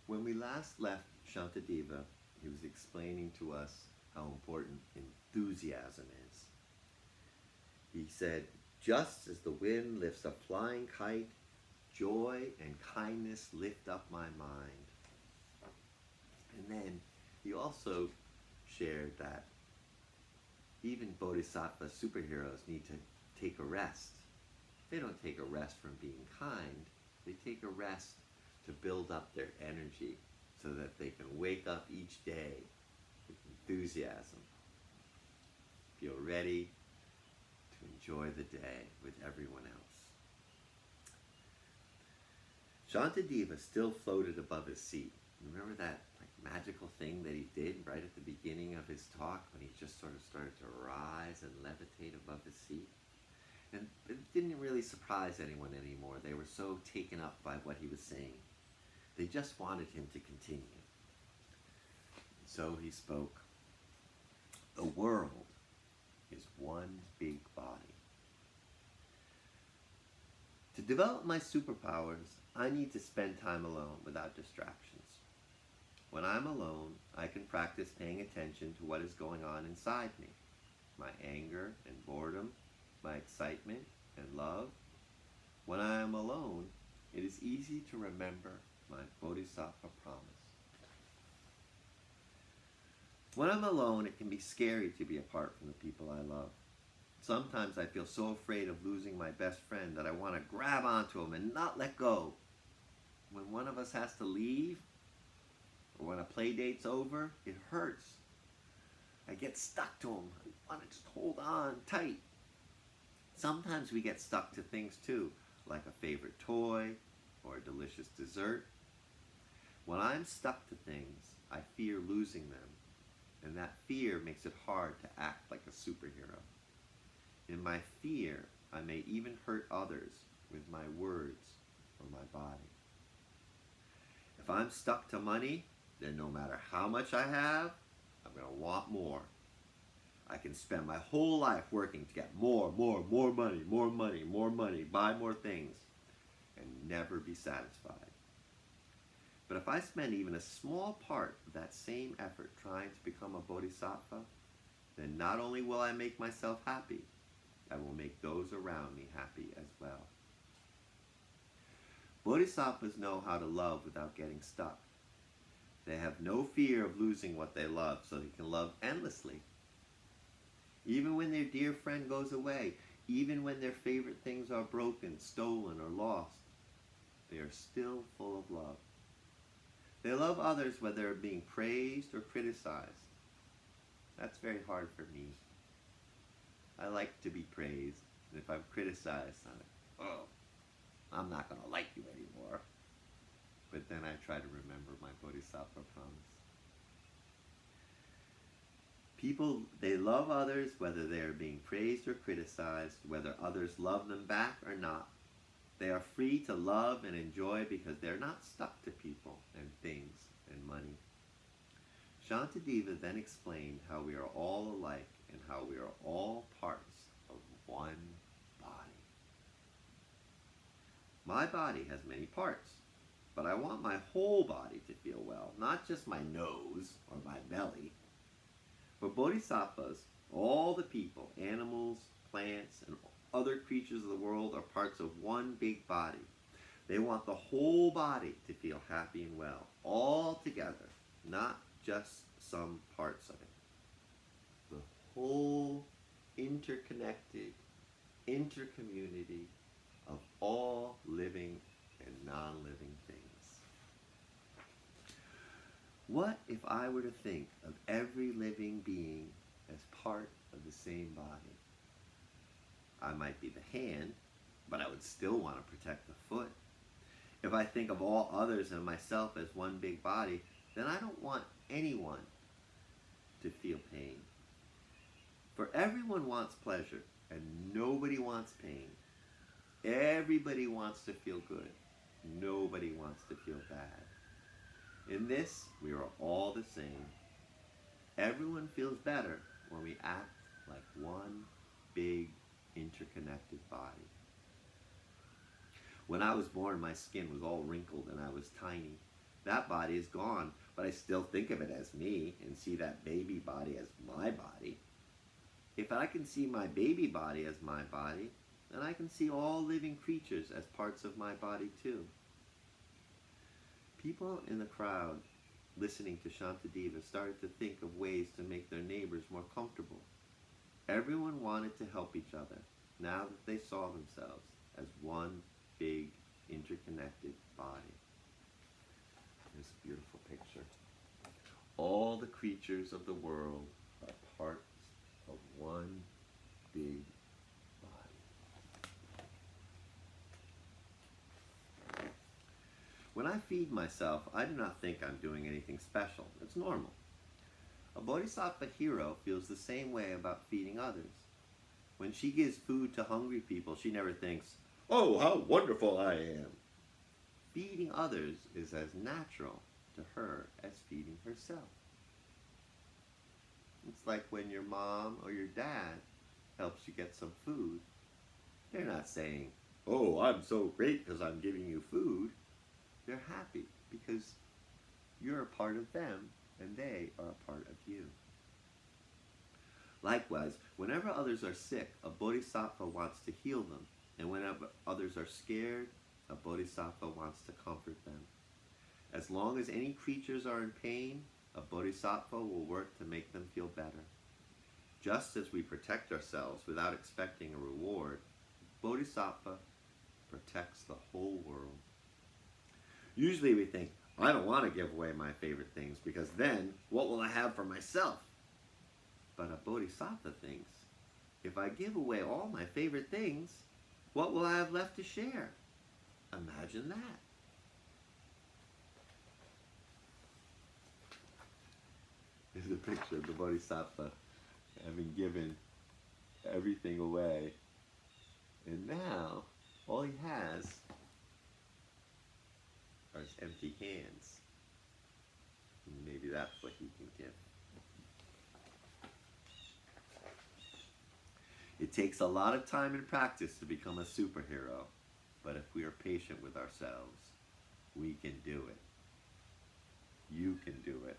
When we last left Shantideva, he was explaining to us how important enthusiasm is. He said, just as the wind lifts a flying kite, joy and kindness lift up my mind. And then he also shared that even bodhisattva superheroes need to take a rest. They don't take a rest from being kind, they take a rest to build up their energy so that they can wake up each day with enthusiasm, feel ready to enjoy the day with everyone else. Shantideva still floated above his seat. Remember that magical thing that he did right at the beginning of his talk when he just sort of started to rise and levitate above his seat? And it didn't really surprise anyone anymore. They were so taken up by what he was saying. They just wanted him to continue. So he spoke. The world is one big body. To develop my superpowers, I need to spend time alone without distractions. When I'm alone, I can practice paying attention to what is going on inside me. My anger and boredom, my excitement and love. When I am alone, it is easy to remember my bodhisattva promise. When I'm alone, it can be scary to be apart from the people I love. Sometimes I feel so afraid of losing my best friend that I want to grab onto him and not let go. When one of us has to leave, or when a play date's over, it hurts. I get stuck to him. I want to just hold on tight. Sometimes we get stuck to things too, like a favorite toy or a delicious dessert. When I'm stuck to things, I fear losing them, and that fear makes it hard to act like a superhero. In my fear, I may even hurt others with my words or my body. If I'm stuck to money, then no matter how much I have, I'm going to want more. I can spend my whole life working to get more money, buy more things, and never be satisfied. But if I spend even a small part of that same effort trying to become a bodhisattva, then not only will I make myself happy, I will make those around me happy as well. Bodhisattvas know how to love without getting stuck. They have no fear of losing what they love, so they can love endlessly. Even when their dear friend goes away, even when their favorite things are broken, stolen, or lost, they are still full of love. They love others whether they're being praised or criticized. That's very hard for me. I like to be praised, and if I'm criticized, I'm like, oh, I'm not going to like you anymore. But then I try to remember my bodhisattva promise. People, they love others whether they are being praised or criticized, whether others love them back or not. They are free to love and enjoy because they're not stuck to people and things and money. Shantideva then explained how we are all alike and how we are all parts of one body. My body has many parts, but I want my whole body to feel well, not just my nose or my belly. For bodhisattvas, all the people, animals, plants, and other creatures of the world are parts of one big body. They want the whole body to feel happy and well, all together, not just some parts of it. The whole interconnected intercommunity of all living and non-living things. What if I were to think of every living being as part of the same body? I might be the hand, but I would still want to protect the foot. If I think of all others and myself as one big body, then I don't want anyone to feel pain. For everyone wants pleasure, and nobody wants pain. Everybody wants to feel good. Nobody wants to feel bad. In this, we are all the same. Everyone feels better when we act like one big interconnected body. When I was born, my skin was all wrinkled and I was tiny. That body is gone, but I still think of it as me and see that baby body as my body. If I can see my baby body as my body, then I can see all living creatures as parts of my body too. People in the crowd listening to Shantideva started to think of ways to make their neighbors more comfortable. Everyone wanted to help each other now that they saw themselves as one big interconnected body. Here's a beautiful picture. All the creatures of the world are parts of one big body. When I feed myself, I do not think I'm doing anything special. It's normal. A bodhisattva hero feels the same way about feeding others. When she gives food to hungry people, she never thinks, "Oh, how wonderful I am." Feeding others is as natural to her as feeding herself. It's like when your mom or your dad helps you get some food. They're not saying, "Oh, I'm so great because I'm giving you food." They're happy because you're a part of them and they are a part of you. Likewise, whenever others are sick, a bodhisattva wants to heal them. And whenever others are scared, a bodhisattva wants to comfort them. As long as any creatures are in pain, a bodhisattva will work to make them feel better. Just as we protect ourselves without expecting a reward, bodhisattva protects the whole world. Usually we think, I don't want to give away my favorite things because then what will I have for myself? But a bodhisattva thinks, if I give away all my favorite things, what will I have left to share? Imagine that. Here's a picture of the bodhisattva having given everything away. And now, all he has are his empty hands. And maybe that's what he can give. It takes a lot of time and practice to become a superhero, but if we are patient with ourselves, we can do it. You can do it.